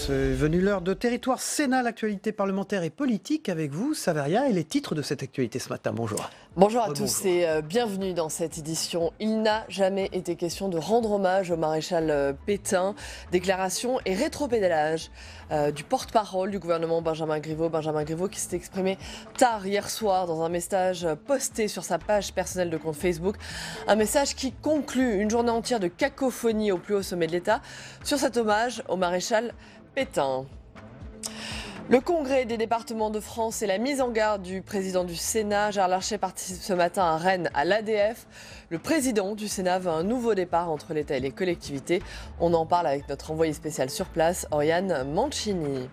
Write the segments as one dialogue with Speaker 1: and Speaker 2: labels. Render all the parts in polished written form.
Speaker 1: C'est venu l'heure de Territoire Sénat, l'actualité parlementaire et politique avec vous, Saveria, et les titres de cette actualité ce matin. Bonjour.
Speaker 2: Bonjour à tous et bienvenue dans cette édition. Il n'a jamais été question de rendre hommage au maréchal Pétain. Déclaration et rétropédalage du porte-parole du gouvernement Benjamin Griveaux. Benjamin Griveaux qui s'est exprimé tard hier soir dans un message posté sur sa page personnelle de compte Facebook. Un message qui conclut une journée entière de cacophonie au plus haut sommet de l'État sur cet hommage au maréchal Pétain. Le Congrès des départements de France et la mise en garde du président du Sénat. Gérard Larcher participe ce matin à Rennes à l'ADF. Le président du Sénat veut un nouveau départ entre l'État et les collectivités. On en parle avec notre envoyé spécial sur place, Oriane Mancini.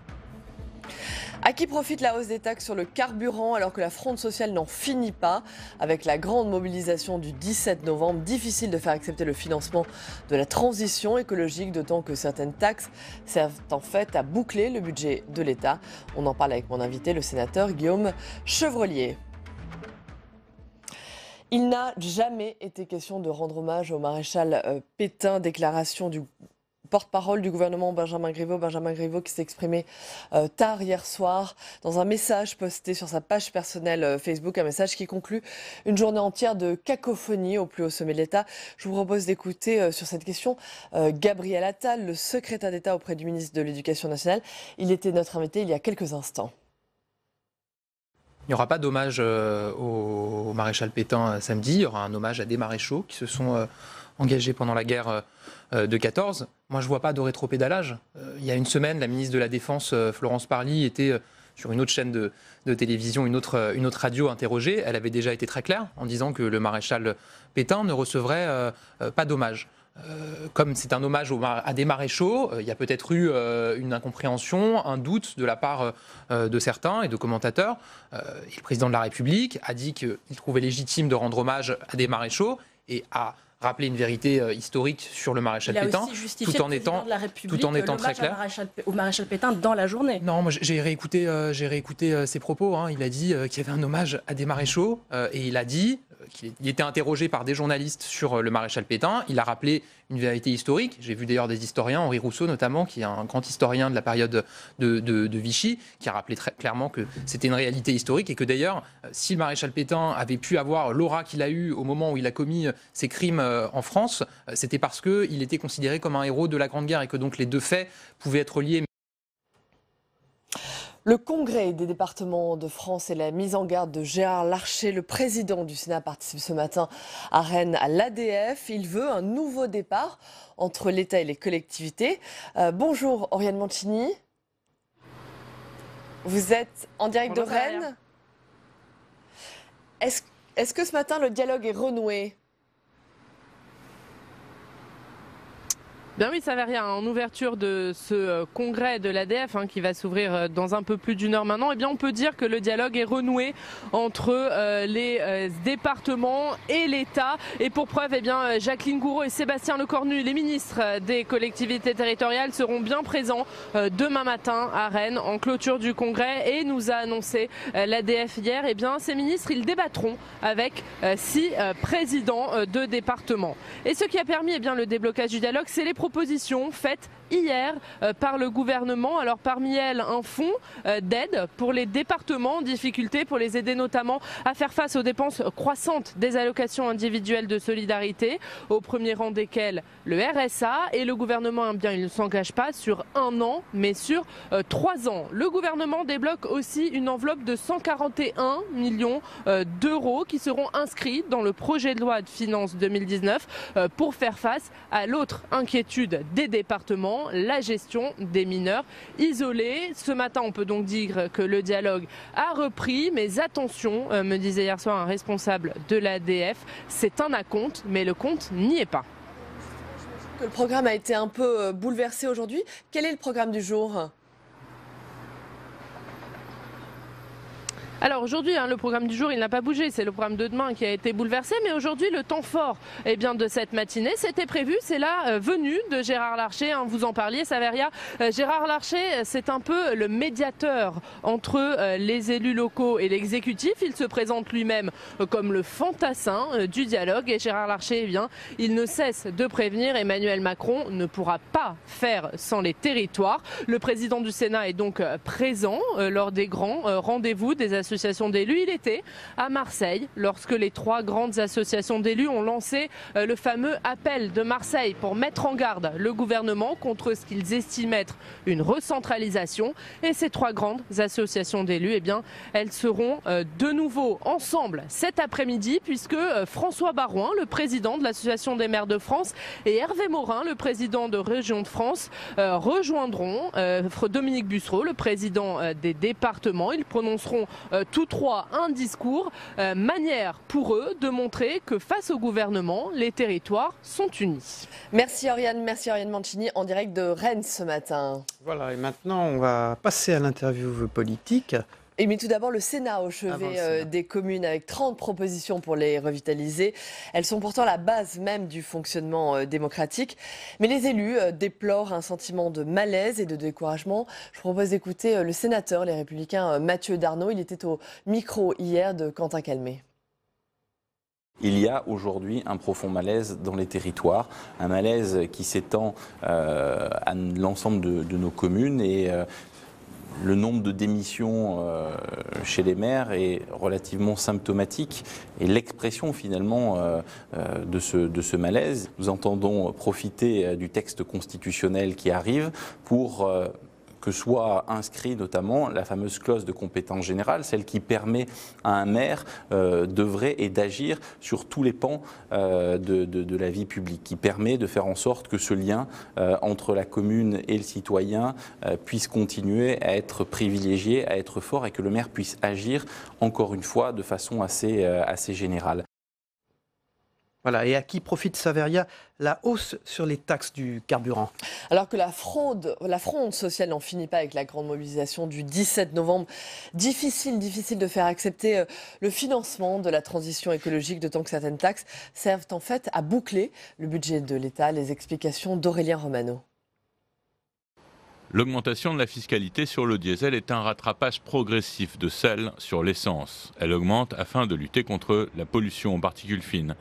Speaker 2: À qui profite la hausse des taxes sur le carburant alors que la fronde sociale n'en finit pas? Avec la grande mobilisation du 17 novembre, difficile de faire accepter le financement de la transition écologique, d'autant que certaines taxes servent en fait à boucler le budget de l'État. On en parle avec mon invité, le sénateur Guillaume Chevrelier. Il n'a jamais été question de rendre hommage au maréchal Pétain. Déclaration du porte-parole du gouvernement Benjamin Griveaux qui s'est exprimé tard hier soir dans un message posté sur sa page personnelle Facebook, un message qui conclut une journée entière de cacophonie au plus haut sommet de l'État. Je vous propose d'écouter sur cette question Gabriel Attal, le secrétaire d'État auprès du ministre de l'Éducation nationale. Il était notre invité il y a quelques instants.
Speaker 3: Il n'y aura pas d'hommage au maréchal Pétain samedi, il y aura un hommage à des maréchaux qui se sont engagés pendant la guerre de 14. Moi, je ne vois pas de rétropédalage. Il y a une semaine, la ministre de la Défense, Florence Parly, était sur une autre chaîne de télévision, une autre radio interrogée. Elle avait déjà été très claire en disant que le maréchal Pétain ne recevrait pas d'hommage. Comme c'est un hommage à des maréchaux, il y a peut-être eu une incompréhension, un doute de la part de certains et de commentateurs. Et le président de la République a dit qu'il trouvait légitime de rendre hommage à des maréchaux et à rappeler une vérité historique sur le maréchal Pétain, tout en étant très clair.
Speaker 4: Au maréchal Pétain dans la journée.
Speaker 3: Non, moi j'ai réécouté ses propos. Il a dit qu'il y avait un hommage à des maréchaux et il a dit qu'il était interrogé par des journalistes sur le maréchal Pétain. Il a rappelé une vérité historique. J'ai vu d'ailleurs des historiens, Henri Rousseau notamment, qui est un grand historien de la période de Vichy, qui a rappelé très clairement que c'était une réalité historique et que d'ailleurs, si le maréchal Pétain avait pu avoir l'aura qu'il a eue au moment où il a commis ses crimes en France, c'était parce qu'il était considéré comme un héros de la Grande Guerre et que donc les deux faits pouvaient être liés.
Speaker 2: Le Congrès des départements de France et la mise en garde de Gérard Larcher, le président du Sénat, participe ce matin à Rennes à l'ADF. Il veut un nouveau départ entre l'État et les collectivités. Bonjour Oriane Mancini. Vous êtes en direct de Rennes. Est-ce que ce matin le dialogue est renoué ?
Speaker 4: Bien oui, Saveria, en ouverture de ce congrès de l'ADF qui va s'ouvrir dans un peu plus d'une heure maintenant, eh bien on peut dire que le dialogue est renoué entre les départements et l'État. Et pour preuve, eh bien Jacqueline Gourault et Sébastien Lecornu, les ministres des collectivités territoriales, seront bien présents demain matin à Rennes en clôture du congrès. Et nous a annoncé l'ADF hier, eh bien ces ministres, ils débattront avec 6 présidents de départements. Et ce qui a permis bien le déblocage du dialogue, c'est les propositions faites hier par le gouvernement. Alors parmi elles, un fonds d'aide pour les départements en difficulté, pour les aider notamment à faire face aux dépenses croissantes des allocations individuelles de solidarité, au premier rang desquelles le RSA. Et le gouvernement, eh bien, il ne s'engage pas sur 1 an, mais sur 3 ans. Le gouvernement débloque aussi une enveloppe de 141 millions d'euros qui seront inscrits dans le projet de loi de finances 2019 pour faire face à l'autre inquiétude des départements, la gestion des mineurs isolés. Ce matin, on peut donc dire que le dialogue a repris, mais attention, me disait hier soir un responsable de l'ADF, c'est un acompte, mais le compte n'y est pas.
Speaker 2: Le programme a été un peu bouleversé aujourd'hui. Quel est le programme du jour ?
Speaker 4: Alors aujourd'hui, le programme du jour, il n'a pas bougé. C'est le programme de demain qui a été bouleversé. Mais aujourd'hui, le temps fort de cette matinée, c'était prévu. C'est la venue de Gérard Larcher. Vous en parliez, Saveria. Gérard Larcher, c'est un peu le médiateur entre les élus locaux et l'exécutif. Il se présente lui-même comme le fantassin du dialogue. Et Gérard Larcher, il ne cesse de prévenir. Emmanuel Macron ne pourra pas faire sans les territoires. Le président du Sénat est donc présent lors des grands rendez-vous des associations d'élus. Il était à Marseille lorsque les 3 grandes associations d'élus ont lancé le fameux appel de Marseille pour mettre en garde le gouvernement contre ce qu'ils estiment être une recentralisation. Et ces 3 grandes associations d'élus, elles seront de nouveau ensemble cet après-midi puisque François Baroin, le président de l'Association des maires de France, et Hervé Morin, le président de Région de France, rejoindront Dominique Bussereau, le président des départements. Ils prononceront tous 3 un discours, manière pour eux de montrer que face au gouvernement, les territoires sont unis.
Speaker 2: Merci Oriane Mancini en direct de Rennes ce matin.
Speaker 1: Voilà, et maintenant on va passer à l'interview politique.
Speaker 2: Mais tout d'abord, le Sénat au chevet des communes avec 30 propositions pour les revitaliser. Elles sont pourtant la base même du fonctionnement démocratique. Mais les élus déplorent un sentiment de malaise et de découragement. Je vous propose d'écouter le sénateur, les Républicains, Mathieu Darnaud. Il était au micro hier de Quentin Calmet.
Speaker 5: Il y a aujourd'hui un profond malaise dans les territoires, un malaise qui s'étend à l'ensemble de nos communes et le nombre de démissions chez les maires est relativement symptomatique et l'expression finalement de ce malaise. Nous entendons profiter du texte constitutionnel qui arrive pour que soit inscrit notamment la fameuse clause de compétence générale, celle qui permet à un maire d'œuvrer et d'agir sur tous les pans de la vie publique, qui permet de faire en sorte que ce lien entre la commune et le citoyen puisse continuer à être privilégié, à être fort et que le maire puisse agir, encore une fois, de façon assez générale.
Speaker 1: Voilà, et à qui profite, Saveria, la hausse sur les taxes du carburant?
Speaker 2: Alors que la fronde sociale n'en finit pas avec la grande mobilisation du 17 novembre, difficile de faire accepter le financement de la transition écologique, d'autant que certaines taxes servent en fait à boucler le budget de l'État. Les explications d'Aurélien Romano.
Speaker 6: L'augmentation de la fiscalité sur le diesel est un rattrapage progressif de celle sur l'essence. Elle augmente afin de lutter contre la pollution aux particules fines.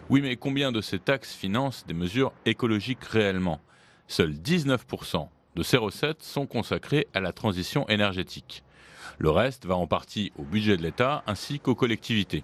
Speaker 6: Oui, mais combien de ces taxes financent des mesures écologiques réellement? Seuls 19% de ces recettes sont consacrées à la transition énergétique. Le reste va en partie au budget de l'État ainsi qu'aux collectivités.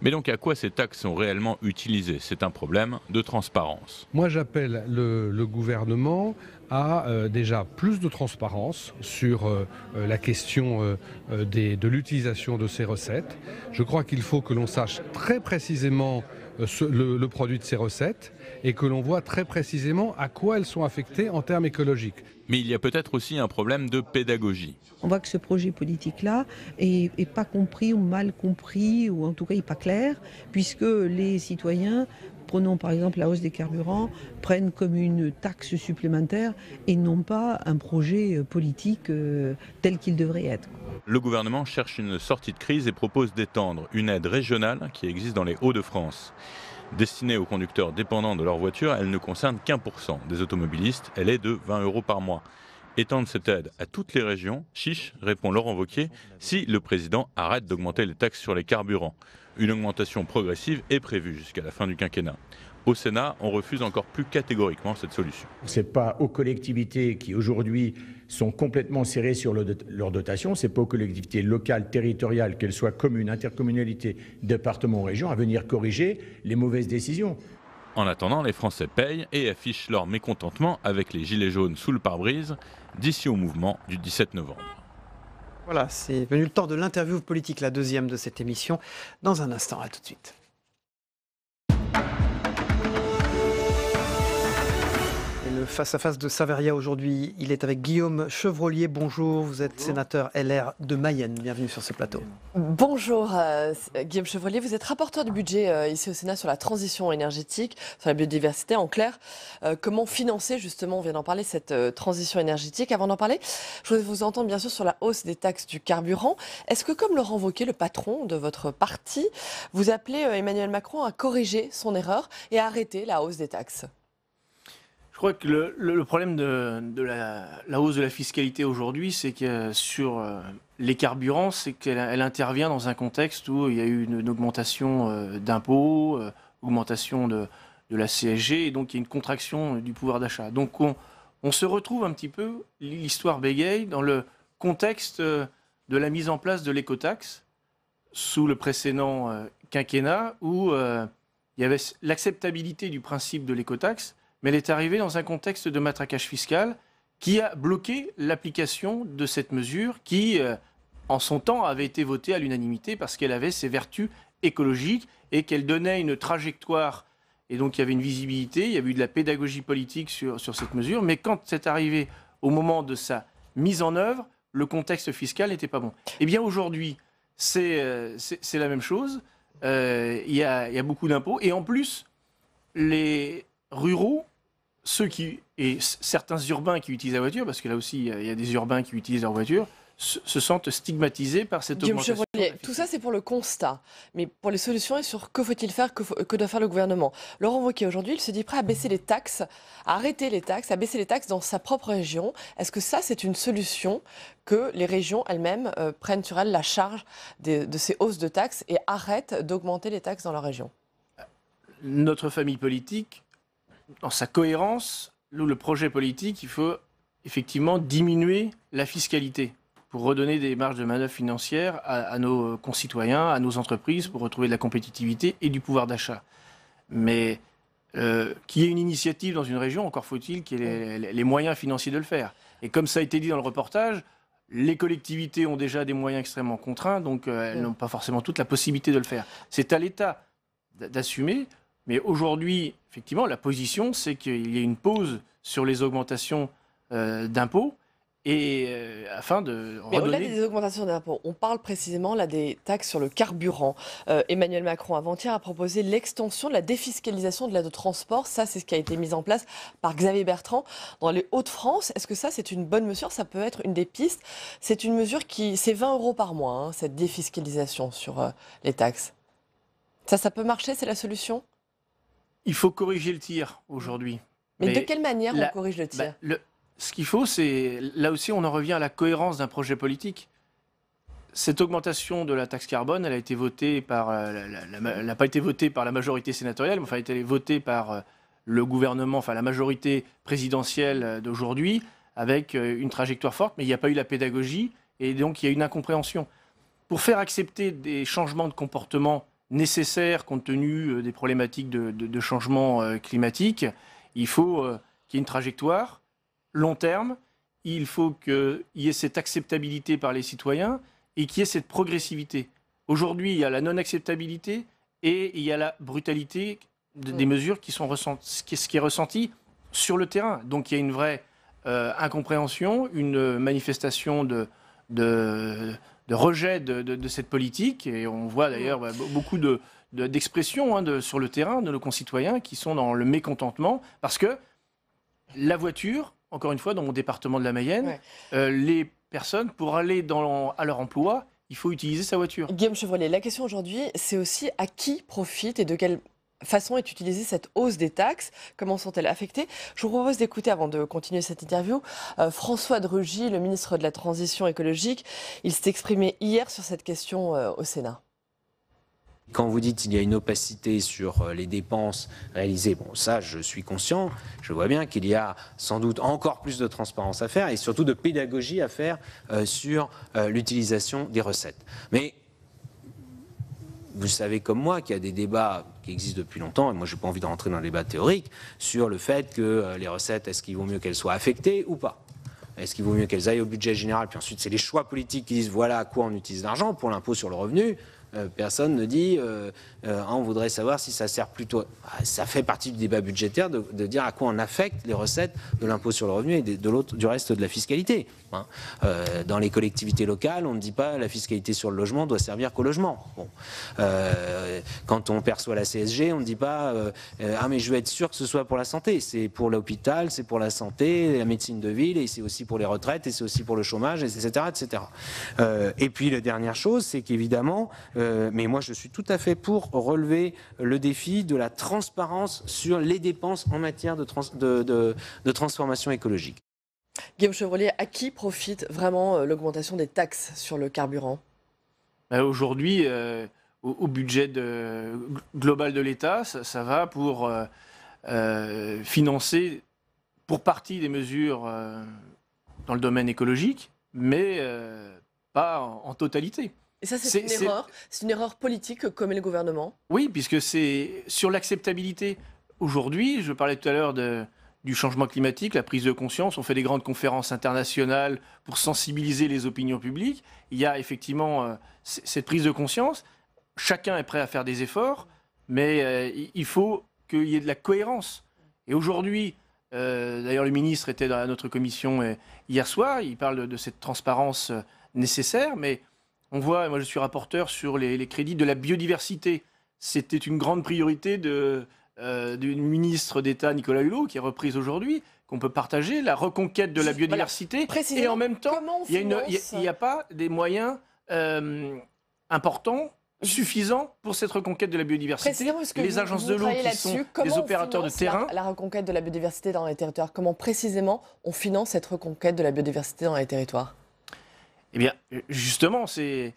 Speaker 6: Mais donc à quoi ces taxes sont réellement utilisées? C'est un problème de transparence.
Speaker 7: Moi j'appelle le gouvernement à déjà plus de transparence sur la question de l'utilisation de ces recettes. Je crois qu'il faut que l'on sache très précisément le produit de ces recettes et que l'on voit très précisément à quoi elles sont affectées en termes écologiques.
Speaker 6: Mais il y a peut-être aussi un problème de pédagogie.
Speaker 8: On voit que ce projet politique-là est pas compris ou mal compris, ou en tout cas n'est pas clair, puisque les citoyens, prenons par exemple la hausse des carburants, prennent comme une taxe supplémentaire et non pas un projet politique tel qu'il devrait être.
Speaker 6: Le gouvernement cherche une sortie de crise et propose d'étendre une aide régionale qui existe dans les Hauts-de-France. Destinée aux conducteurs dépendants de leur voiture, elle ne concerne qu'1% des automobilistes. Elle est de 20 € par mois. Étendre cette aide à toutes les régions, chiche, répond Laurent Wauquiez, si le président arrête d'augmenter les taxes sur les carburants. Une augmentation progressive est prévue jusqu'à la fin du quinquennat. Au Sénat, on refuse encore plus catégoriquement cette solution.
Speaker 9: Ce n'est pas aux collectivités qui aujourd'hui sont complètement serrées sur leur dotation, ce n'est pas aux collectivités locales, territoriales, qu'elles soient communes, intercommunalités, départements ou régions, à venir corriger les mauvaises décisions.
Speaker 6: En attendant, les Français payent et affichent leur mécontentement avec les gilets jaunes sous le pare-brise d'ici au mouvement du 17 novembre.
Speaker 1: Voilà, c'est venu le temps de l'interview politique, la deuxième de cette émission. Dans un instant, à tout de suite. le face-à-face de Saveria aujourd'hui, il est avec Guillaume Chevrollier. Bonjour, vous êtes sénateur LR de Mayenne. Bienvenue sur ce plateau.
Speaker 2: Bonjour Guillaume Chevrollier, vous êtes rapporteur du budget ici au Sénat sur la transition énergétique, sur la biodiversité. En clair, comment financer justement, on vient d'en parler, cette transition énergétique. Avant d'en parler, je voudrais vous entendre bien sûr sur la hausse des taxes du carburant. Est-ce que comme Laurent Wauquiez, le patron de votre parti, vous appelez Emmanuel Macron à corriger son erreur et à arrêter la hausse des taxes ?
Speaker 10: Je crois que le problème de la hausse de la fiscalité aujourd'hui, c'est que sur les carburants, c'est qu'elle intervient dans un contexte où il y a eu une augmentation d'impôts, augmentation de la CSG, et donc il y a une contraction du pouvoir d'achat. Donc on se retrouve un petit peu, l'histoire bégaye, dans le contexte de la mise en place de l'écotaxe sous le précédent quinquennat, où il y avait l'acceptabilité du principe de l'écotaxe, mais elle est arrivée dans un contexte de matraquage fiscal qui a bloqué l'application de cette mesure qui, en son temps, avait été votée à l'unanimité parce qu'elle avait ses vertus écologiques et qu'elle donnait une trajectoire. Et donc, il y avait une visibilité, il y avait eu de la pédagogie politique sur cette mesure. Mais quand c'est arrivé au moment de sa mise en œuvre, le contexte fiscal n'était pas bon. Eh bien, aujourd'hui, c'est la même chose. Il y a beaucoup d'impôts. Et en plus, les ruraux, et certains urbains qui utilisent la voiture, parce que là aussi il y a des urbains qui utilisent leur voiture, se sentent stigmatisés par cette augmentation.
Speaker 2: Tout ça c'est pour le constat, mais pour les solutions et sur que faut-il faire, que doit faire le gouvernement. Laurent Wauquiez aujourd'hui, il se dit prêt à baisser les taxes, à arrêter les taxes, à baisser les taxes dans sa propre région. Est-ce que ça c'est une solution que les régions elles-mêmes prennent sur elles la charge de ces hausses de taxes et arrêtent d'augmenter les taxes dans leur région?
Speaker 10: Notre famille politique, dans sa cohérence, le projet politique, il faut effectivement diminuer la fiscalité pour redonner des marges de manœuvre financières à nos concitoyens, à nos entreprises, pour retrouver de la compétitivité et du pouvoir d'achat. Mais qu'il y ait une initiative dans une région, encore faut-il qu'il y ait les moyens financiers de le faire. Et comme ça a été dit dans le reportage, les collectivités ont déjà des moyens extrêmement contraints, donc elles n'ont pas forcément toute la possibilité de le faire. C'est à l'État d'assumer. Mais aujourd'hui, effectivement, la position, c'est qu'il y ait une pause sur les augmentations d'impôts et afin de redonner...
Speaker 2: Mais au-delà des augmentations d'impôts, on parle précisément là des taxes sur le carburant. Emmanuel Macron, avant-hier, a proposé l'extension de la défiscalisation de l'aide au transport. Ça, c'est ce qui a été mis en place par Xavier Bertrand dans les Hauts-de-France. Est-ce que ça, c'est une bonne mesure? Ça peut être une des pistes. C'est une mesure qui... C'est 20 € par mois, hein, cette défiscalisation sur les taxes. Ça peut marcher? C'est la solution?
Speaker 10: Il faut corriger le tir aujourd'hui.
Speaker 2: Mais de quelle manière on corrige le tir?
Speaker 10: Ce qu'il faut, c'est... Là aussi, on en revient à la cohérence d'un projet politique. Cette augmentation de la taxe carbone, elle a été votée par... elle n'a pas été votée par la majorité sénatoriale, mais enfin, elle a été votée par le gouvernement, enfin la majorité présidentielle d'aujourd'hui, avec une trajectoire forte, mais il n'y a pas eu la pédagogie, et donc il y a une incompréhension. Pour faire accepter des changements de comportement nécessaire compte tenu des problématiques de changement climatique, il faut qu'il y ait une trajectoire long terme, il faut qu'il y ait cette acceptabilité par les citoyens et qu'il y ait cette progressivité. Aujourd'hui, il y a la non-acceptabilité et il y a la brutalité des mesures qui sont ce qui est ressenti sur le terrain. Donc il y a une vraie incompréhension, une manifestation de rejet de cette politique, et on voit d'ailleurs beaucoup d'expressions sur le terrain de nos concitoyens qui sont dans le mécontentement, parce que la voiture, encore une fois, dans mon département de la Mayenne, les personnes, pour aller à leur emploi, il faut utiliser sa voiture.
Speaker 2: Guillaume Chevrollier, la question aujourd'hui, c'est aussi à qui profite et de quelle façon est utilisée cette hausse des taxes? Comment sont-elles affectées? Je vous propose d'écouter, avant de continuer cette interview, François de Rugy, le ministre de la Transition écologique. Il s'est exprimé hier sur cette question au Sénat.
Speaker 11: Quand vous dites qu'il y a une opacité sur les dépenses réalisées, bon, ça, je suis conscient. Je vois bien qu'il y a sans doute encore plus de transparence à faire et surtout de pédagogie à faire sur l'utilisation des recettes. Mais vous savez comme moi qu'il y a des débats qui existent depuis longtemps, et moi je n'ai pas envie de rentrer dans le débat théorique, sur le fait que les recettes, est-ce qu'il vaut mieux qu'elles soient affectées ou pas? Est-ce qu'il vaut mieux qu'elles aillent au budget général? Puis ensuite, c'est les choix politiques qui disent voilà à quoi on utilise l'argent. Pour l'impôt sur le revenu, personne ne dit on voudrait savoir si ça sert plutôt. Ça fait partie du débat budgétaire de dire à quoi on affecte les recettes de l'impôt sur le revenu et du reste de la fiscalité. Dans les collectivités locales, on ne dit pas la fiscalité sur le logement doit servir qu'au logement. Bon. Quand on perçoit la CSG, on ne dit pas mais je veux être sûr que ce soit pour la santé. C'est pour l'hôpital, c'est pour la santé, la médecine de ville, et c'est aussi pour les retraites, et c'est aussi pour le chômage, etc. etc. Et puis la dernière chose, c'est qu'évidemment, mais moi je suis tout à fait pour relever le défi de la transparence sur les dépenses en matière de transformation écologique.
Speaker 2: Guillaume Chevrollier, à qui profite vraiment l'augmentation des taxes sur le carburant ?
Speaker 10: Aujourd'hui, au budget global de l'État, ça va pour financer pour partie des mesures dans le domaine écologique, mais pas en totalité.
Speaker 2: Et ça, c'est une erreur. C'est une erreur politique que commet le gouvernement.
Speaker 10: Oui, puisque c'est sur l'acceptabilité. Aujourd'hui, je parlais tout à l'heure du changement climatique, la prise de conscience. On fait des grandes conférences internationales pour sensibiliser les opinions publiques. Il y a effectivement cette prise de conscience. Chacun est prêt à faire des efforts, mais il faut qu'il y ait de la cohérence. Et aujourd'hui, d'ailleurs, le ministre était dans notre commission hier soir. Il parle de cette transparence nécessaire, mais on voit, moi je suis rapporteur sur les crédits de la biodiversité. C'était une grande priorité du ministre d'État Nicolas Hulot, qui est reprise aujourd'hui, qu'on peut partager, la reconquête de la biodiversité.
Speaker 2: Voilà.
Speaker 10: Et en même temps, il n'y a pas des moyens importants, suffisants pour cette reconquête de la biodiversité. Les agences de l'eau qui sont des opérateurs de terrain.
Speaker 2: La reconquête de la biodiversité dans les territoires, comment précisément on finance cette reconquête de la biodiversité dans les territoires ?
Speaker 10: Eh bien, justement, s'il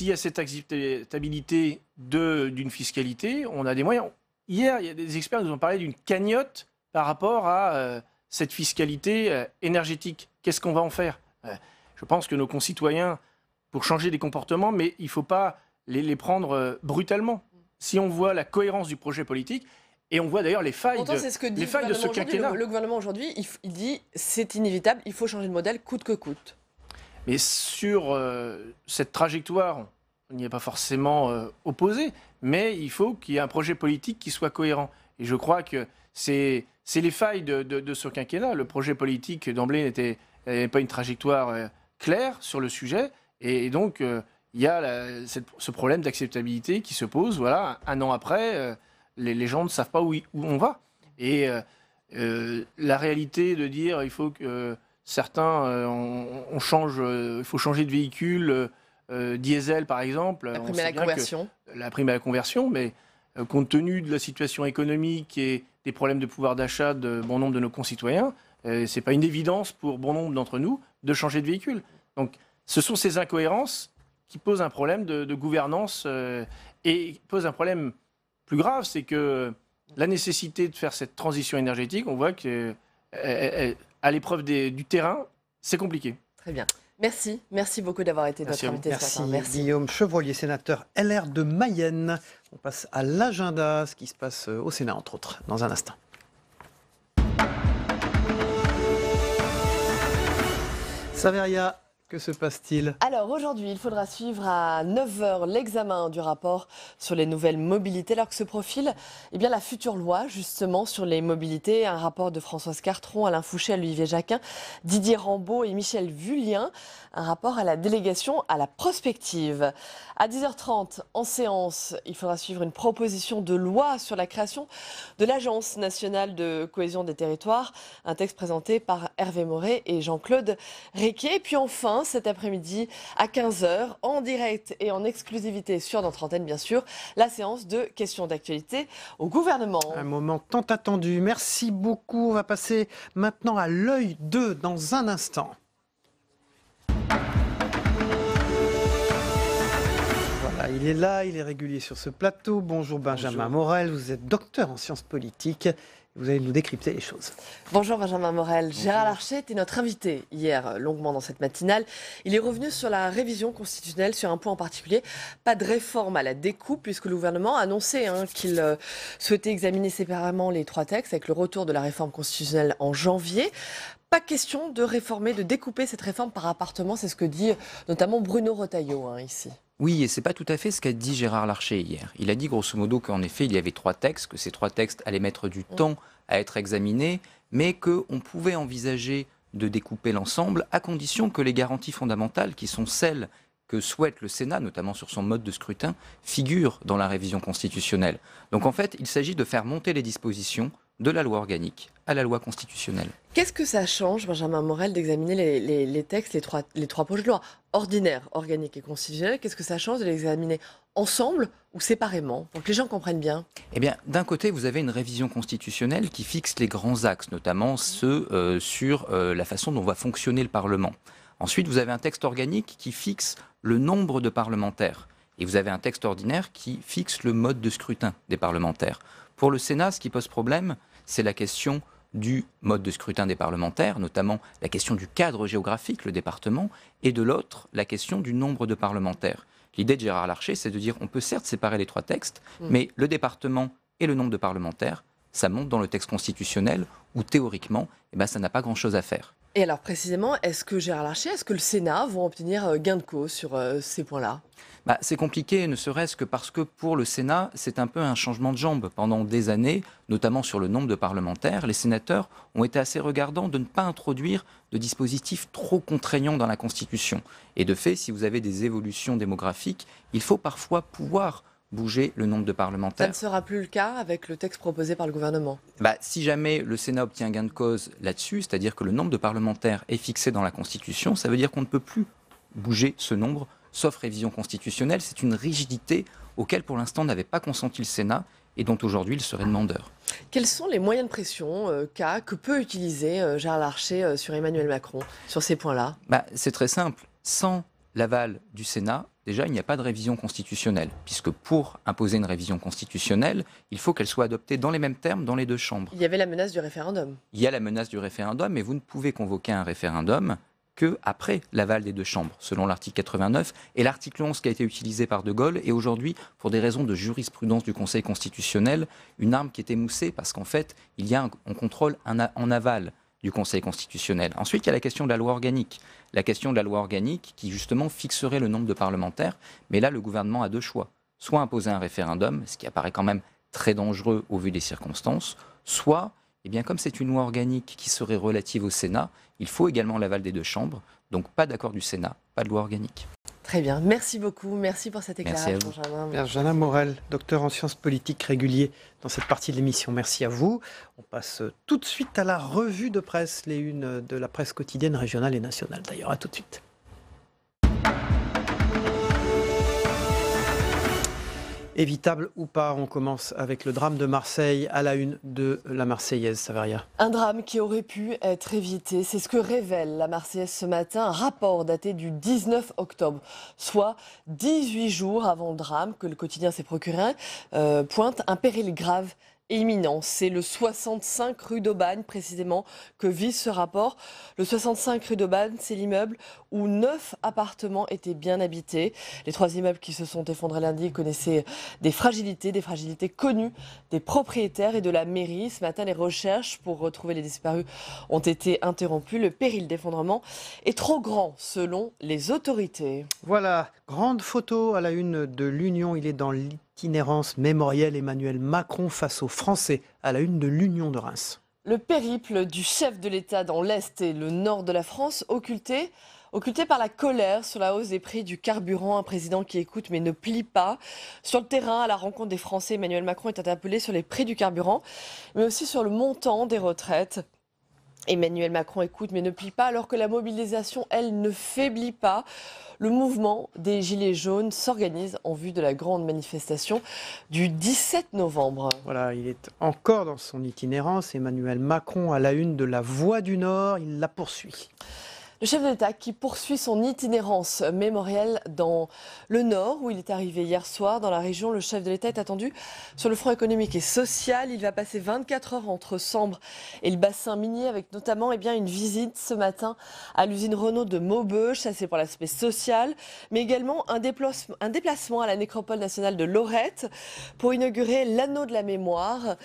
Speaker 10: y a cette acceptabilité d'une fiscalité, on a des moyens. Hier, il y a des experts qui nous ont parlé d'une cagnotte par rapport à cette fiscalité énergétique. Qu'est-ce qu'on va en faire ? Je pense que nos concitoyens, pour changer des comportements, mais il ne faut pas les prendre brutalement. Si on voit la cohérence du projet politique, et on voit d'ailleurs les failles de ce quinquennat.
Speaker 2: Le gouvernement aujourd'hui, il dit c'est inévitable, il faut changer de modèle coûte que coûte.
Speaker 10: Mais sur cette trajectoire, on n'y est pas forcément opposé, mais il faut qu'il y ait un projet politique qui soit cohérent. Et je crois que c'est les failles de ce quinquennat. Le projet politique, d'emblée, n'avait pas une trajectoire claire sur le sujet. Et donc, il y a ce problème d'acceptabilité qui se pose. Voilà, un an après, les gens ne savent pas où on va. Et la réalité de dire il faut que certains, il faut changer de véhicule, diesel par exemple.
Speaker 2: La prime à la conversion.
Speaker 10: La prime à la conversion, mais compte tenu de la situation économique et des problèmes de pouvoir d'achat de bon nombre de nos concitoyens, ce n'est pas une évidence pour bon nombre d'entre nous de changer de véhicule. Donc ce sont ces incohérences qui posent un problème de gouvernance et posent un problème plus grave, c'est que la nécessité de faire cette transition énergétique, on voit que à l'épreuve du terrain, c'est compliqué.
Speaker 2: Très bien. Merci beaucoup d'avoir été notre invité ce matin.
Speaker 1: Merci Guillaume Chevrollier, sénateur LR de Mayenne. On passe à l'agenda, ce qui se passe au Sénat, entre autres, dans un instant. Saveria, que se passe-t-il ?
Speaker 2: Alors aujourd'hui, il faudra suivre à 9h l'examen du rapport sur les nouvelles mobilités, alors que se profile la future loi justement sur les mobilités, un rapport de Françoise Cartron, Alain Fouché, Olivier Jacquin, Didier Rambaud et Michel Vullien, un rapport à la délégation à la prospective. À 10h30, en séance, il faudra suivre une proposition de loi sur la création de l'Agence nationale de cohésion des territoires, un texte présenté par Hervé Moret et Jean-Claude Requier. Et puis enfin, cet après-midi, à 15h, en direct et en exclusivité sur notre antenne, bien sûr, la séance de questions d'actualité au gouvernement.
Speaker 1: Un moment tant attendu. Merci beaucoup. On va passer maintenant à l'œil 2 dans un instant. Voilà, il est là, il est régulier sur ce plateau. Bonjour Benjamin Morel, vous êtes docteur en sciences politiques. Vous allez nous décrypter les choses.
Speaker 2: Bonjour Benjamin Morel. Bonjour. Gérard Larcher était notre invité hier longuement dans cette matinale. Il est revenu sur la révision constitutionnelle sur un point en particulier. Pas de réforme à la découpe puisque le gouvernement a annoncé qu'il souhaitait examiner séparément les 3 textes avec le retour de la réforme constitutionnelle en janvier. pas question de réformer, de découper cette réforme par appartement, c'est ce que dit notamment Bruno Retailleau ici.
Speaker 12: Oui, et c'est pas tout à fait ce qu'a dit Gérard Larcher hier. Il a dit grosso modo qu'en effet, il y avait 3 textes, que ces 3 textes allaient mettre du temps à être examinés, mais qu'on pouvait envisager de découper l'ensemble à condition que les garanties fondamentales, qui sont celles que souhaite le Sénat, notamment sur son mode de scrutin, figurent dans la révision constitutionnelle. Donc en fait, il s'agit de faire monter les dispositions de la loi organique à la loi constitutionnelle.
Speaker 2: Qu'est-ce que ça change, Benjamin Morel, d'examiner les textes, les trois projets de loi ordinaires, organiques et constitutionnels? Qu'est-ce que ça change de les examiner ensemble ou séparément, pour que les gens comprennent bien?
Speaker 12: Eh bien, d'un côté, vous avez une révision constitutionnelle qui fixe les grands axes, notamment ceux sur la façon dont va fonctionner le Parlement. Ensuite, vous avez un texte organique qui fixe le nombre de parlementaires. Et vous avez un texte ordinaire qui fixe le mode de scrutin des parlementaires. Pour le Sénat, ce qui pose problème, c'est la question du mode de scrutin des parlementaires, notamment la question du cadre géographique, le département, et de l'autre, la question du nombre de parlementaires. L'idée de Gérard Larcher, c'est de dire on peut certes séparer les 3 textes, mais le département et le nombre de parlementaires, ça monte dans le texte constitutionnel où théoriquement, ça n'a pas grand-chose à faire.
Speaker 2: Et alors précisément, est-ce que Gérard Larcher, est-ce que le Sénat vont obtenir gain de cause sur ces points-là?
Speaker 12: C'est compliqué, ne serait-ce que parce que pour le Sénat, c'est un peu un changement de jambe. Pendant des années, notamment sur le nombre de parlementaires, les sénateurs ont été assez regardants de ne pas introduire de dispositifs trop contraignants dans la Constitution. Et de fait, si vous avez des évolutions démographiques, il faut parfois pouvoir bouger le nombre de parlementaires.
Speaker 2: Ça ne sera plus le cas avec le texte proposé par le gouvernement.
Speaker 12: Si jamais le Sénat obtient gain de cause là-dessus, c'est-à-dire que le nombre de parlementaires est fixé dans la Constitution, ça veut dire qu'on ne peut plus bouger ce nombre, sauf révision constitutionnelle. C'est une rigidité auquel pour l'instant n'avait pas consenti le Sénat et dont aujourd'hui il serait demandeur.
Speaker 2: Quels sont les moyens de pression que peut utiliser Gérard Larcher sur Emmanuel Macron sur ces points-là?
Speaker 12: C'est très simple. Sans l'aval du Sénat, déjà, il n'y a pas de révision constitutionnelle, puisque pour imposer une révision constitutionnelle, il faut qu'elle soit adoptée dans les mêmes termes dans les 2 chambres.
Speaker 2: Il y avait la menace du référendum.
Speaker 12: Il y a la menace du référendum, mais vous ne pouvez convoquer un référendum qu'après l'aval des 2 chambres, selon l'article 89 et l'article 11 qui a été utilisé par De Gaulle, et aujourd'hui, pour des raisons de jurisprudence du Conseil constitutionnel, une arme qui est émoussée, parce qu'en fait, il y a un contrôle en aval du Conseil constitutionnel. Ensuite, il y a la question de la loi organique. La question de la loi organique qui, justement, fixerait le nombre de parlementaires. Mais là, le gouvernement a 2 choix. Soit imposer un référendum, ce qui apparaît quand même très dangereux au vu des circonstances, soit, comme c'est une loi organique qui serait relative au Sénat, il faut également l'aval des 2 chambres. Donc, pas d'accord du Sénat, pas de loi organique.
Speaker 2: Très bien, merci beaucoup, merci pour cet éclairage, Benjamin.
Speaker 1: Benjamin Morel, docteur en sciences politiques régulier dans cette partie de l'émission. Merci à vous. On passe tout de suite à la revue de presse, les unes de la presse quotidienne, régionale et nationale d'ailleurs. À tout de suite. Évitable ou pas, on commence avec le drame de Marseille à la une de la Marseillaise, Saveria.
Speaker 2: Un drame qui aurait pu être évité, c'est ce que révèle la Marseillaise ce matin, un rapport daté du 19 octobre, soit 18 jours avant le drame que le quotidien s'est procuré, pointe un péril grave et imminent. C'est le 65 rue d'Aubagne, précisément, que vise ce rapport. Le 65 rue d'Aubagne, c'est l'immeuble où 9 appartements étaient bien habités. Les 3 immeubles qui se sont effondrés lundi connaissaient des fragilités connues des propriétaires et de la mairie. Ce matin, les recherches pour retrouver les disparus ont été interrompues. Le péril d'effondrement est trop grand, selon les autorités.
Speaker 1: Voilà, grande photo à la une de l'Union. Il est dans l'itinérance mémorielle Emmanuel Macron face aux Français à la une de l'Union de Reims.
Speaker 2: Le périple du chef de l'État dans l'Est et le Nord de la France, occulté par la colère sur la hausse des prix du carburant, un président qui écoute mais ne plie pas. Sur le terrain, à la rencontre des Français, Emmanuel Macron est interpellé sur les prix du carburant, mais aussi sur le montant des retraites. Emmanuel Macron écoute mais ne plie pas, alors que la mobilisation, elle, ne faiblit pas. Le mouvement des Gilets jaunes s'organise en vue de la grande manifestation du 17 novembre.
Speaker 1: Voilà, il est encore dans son itinérance. Emmanuel Macron à la une de la Voix du Nord, il la poursuit.
Speaker 2: Le chef de l'État qui poursuit son itinérance mémorielle dans le Nord, où il est arrivé hier soir. Dans la région, le chef de l'État est attendu sur le front économique et social. Il va passer 24 heures entre Sambre et le bassin minier, avec notamment une visite ce matin à l'usine Renault de Maubeuge. Ça, c'est pour l'aspect social, mais également un déplacement à la nécropole nationale de Lorette pour inaugurer l'anneau de la mémoire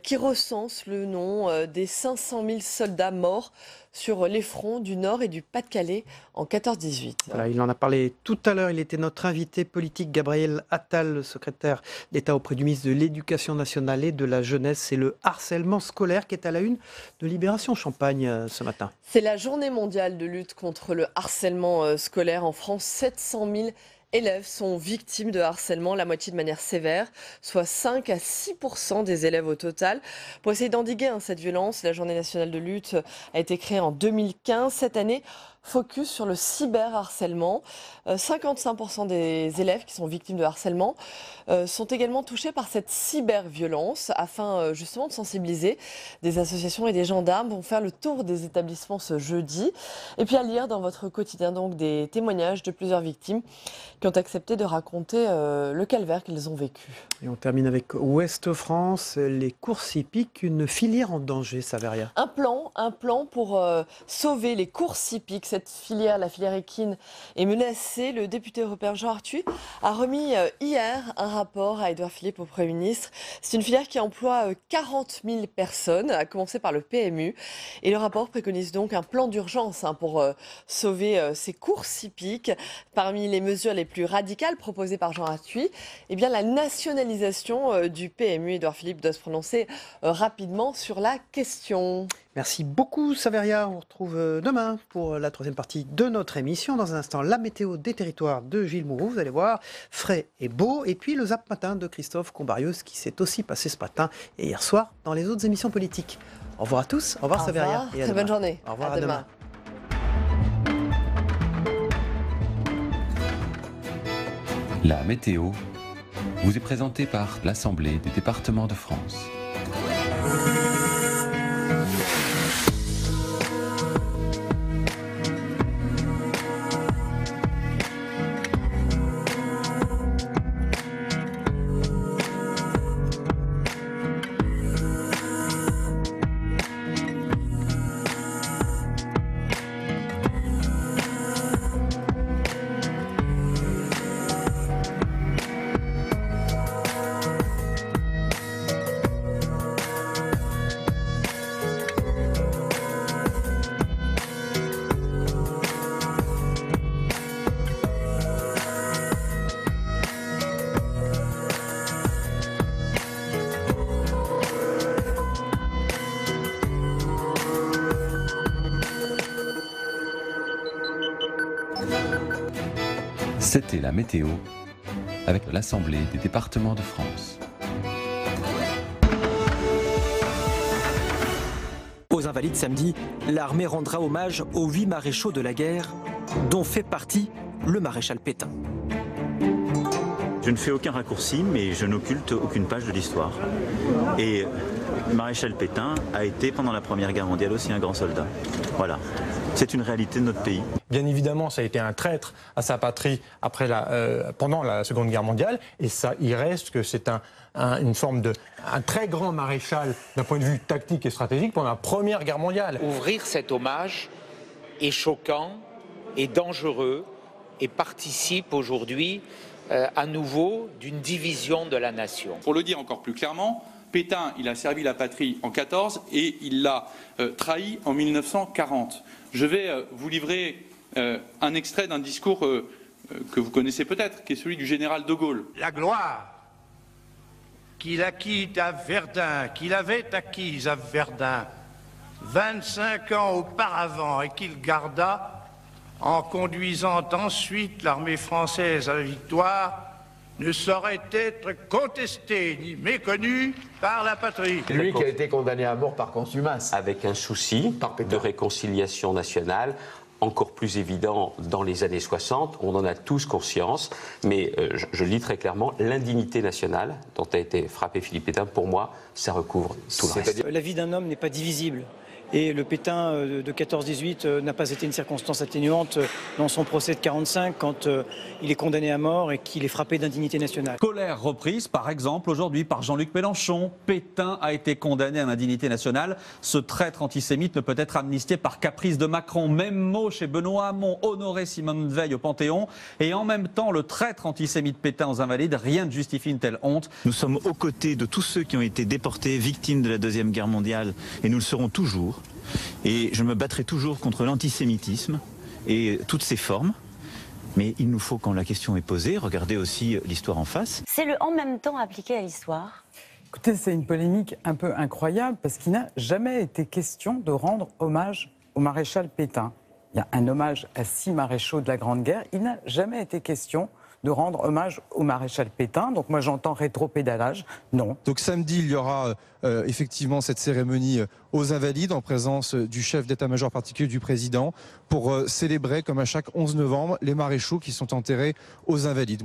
Speaker 2: qui recense le nom des 500 000 soldats morts sur les fronts du Nord et du Pas-de-Calais en 14-18.
Speaker 1: Voilà, il en a parlé tout à l'heure. Il était notre invité politique, Gabriel Attal, le secrétaire d'État auprès du ministre de l'Éducation nationale et de la jeunesse. C'est le harcèlement scolaire qui est à la une de Libération Champagne ce matin.
Speaker 2: C'est la journée mondiale de lutte contre le harcèlement scolaire en France. 700 000 élèves sont victimes de harcèlement, la moitié de manière sévère, soit 5 à 6% des élèves au total. Pour essayer d'endiguer cette violence, la journée nationale de lutte a été créée en 2015. Cette année, focus sur le cyberharcèlement. 55% des élèves qui sont victimes de harcèlement sont également touchés par cette cyberviolence. Afin justement de sensibiliser, des associations et des gendarmes vont faire le tour des établissements ce jeudi. Et puis à lire dans votre quotidien donc des témoignages de plusieurs victimes qui ont accepté de raconter le calvaire qu'ils ont vécu.
Speaker 1: Et on termine avec Ouest France, les courses hippiques, une filière en danger, Saveria.
Speaker 2: Un plan pour sauver les courses hippiques. Cette filière, la filière équine, est menacée. Le député européen Jean Arthuis a remis hier un rapport à Édouard Philippe, au Premier ministre. C'est une filière qui emploie 40 000 personnes, à commencer par le PMU. Et le rapport préconise donc un plan d'urgence pour sauver ces courses hippiques. Parmi les mesures les plus radicales proposées par Jean Arthuis, eh bien, la nationalisation du PMU. Édouard Philippe doit se prononcer rapidement sur la question.
Speaker 1: Merci beaucoup Saveria, on retrouve demain pour la troisième partie de notre émission. Dans un instant, la météo des territoires de Gilles Mourou, vous allez voir, frais et beau. Et puis le Zap Matin de Christophe Combarius qui s'est aussi passé ce matin et hier soir dans les autres émissions politiques. Au revoir à tous, au revoir Saveria.
Speaker 2: Et très bonne journée.
Speaker 1: Au revoir,
Speaker 2: à demain.
Speaker 13: La météo vous est présentée par l'Assemblée des départements de France. C'était la météo avec l'Assemblée des départements de France.
Speaker 14: Aux Invalides samedi, l'armée rendra hommage aux 8 maréchaux de la guerre, dont fait partie le maréchal Pétain.
Speaker 15: Je ne fais aucun raccourci, mais je n'occulte aucune page de l'histoire. Et le maréchal Pétain a été, pendant la Première Guerre mondiale, aussi un grand soldat. Voilà. C'est une réalité de notre pays.
Speaker 16: Bien évidemment, ça a été un traître à sa patrie pendant la Seconde Guerre mondiale. Et ça, il reste que c'est une forme un très grand maréchal d'un point de vue tactique et stratégique pendant la Première Guerre mondiale.
Speaker 17: Ouvrir cet hommage est choquant et dangereux et participe aujourd'hui à nouveau d'une division de la nation.
Speaker 18: Pour le dire encore plus clairement, Pétain, il a servi la patrie en 14 et il l'a trahi en 1940. Je vais vous livrer un extrait d'un discours que vous connaissez peut-être, qui est celui du général de Gaulle.
Speaker 19: La gloire qu'il acquit à Verdun, qu'il avait acquise à Verdun 25 ans auparavant et qu'il garda en conduisant ensuite l'armée française à la victoire, ne saurait être contesté ni méconnu par la patrie.
Speaker 20: Lui qui a été condamné à mort par contumace.
Speaker 21: Avec un souci de réconciliation nationale encore plus évident dans les années 60, on en a tous conscience, mais je lis très clairement, l'indignité nationale dont a été frappé Philippe Pétain, pour moi, ça recouvre tout le reste.
Speaker 22: La vie d'un homme n'est pas divisible. Et le Pétain de 14-18 n'a pas été une circonstance atténuante dans son procès de 45 quand il est condamné à mort et qu'il est frappé d'indignité nationale.
Speaker 23: Colère reprise par exemple aujourd'hui par Jean-Luc Mélenchon. Pétain a été condamné à l'indignité nationale. Ce traître antisémite ne peut être amnistié par caprice de Macron. Même mot chez Benoît Hamon, honoré Simone Veil au Panthéon. Et en même temps, le traître antisémite Pétain aux Invalides, rien ne justifie une telle honte.
Speaker 15: Nous sommes aux côtés de tous ceux qui ont été déportés, victimes de la Deuxième Guerre mondiale, et nous le serons toujours. Et je me battrai toujours contre l'antisémitisme et toutes ses formes. Mais il nous faut, quand la question est posée, regarder aussi l'histoire en face.
Speaker 3: C'est le en même temps appliqué à l'histoire.
Speaker 4: Écoutez, c'est une polémique un peu incroyable parce qu'il n'a jamais été question de rendre hommage au maréchal Pétain. Il y a un hommage à 6 maréchaux de la Grande Guerre. Il n'a jamais été question de rendre hommage au maréchal Pétain. Donc moi j'entends rétropédalage, non.
Speaker 5: Donc samedi, il y aura effectivement cette cérémonie aux Invalides en présence du chef d'état-major particulier du président pour célébrer, comme à chaque 11 novembre, les maréchaux qui sont enterrés aux Invalides.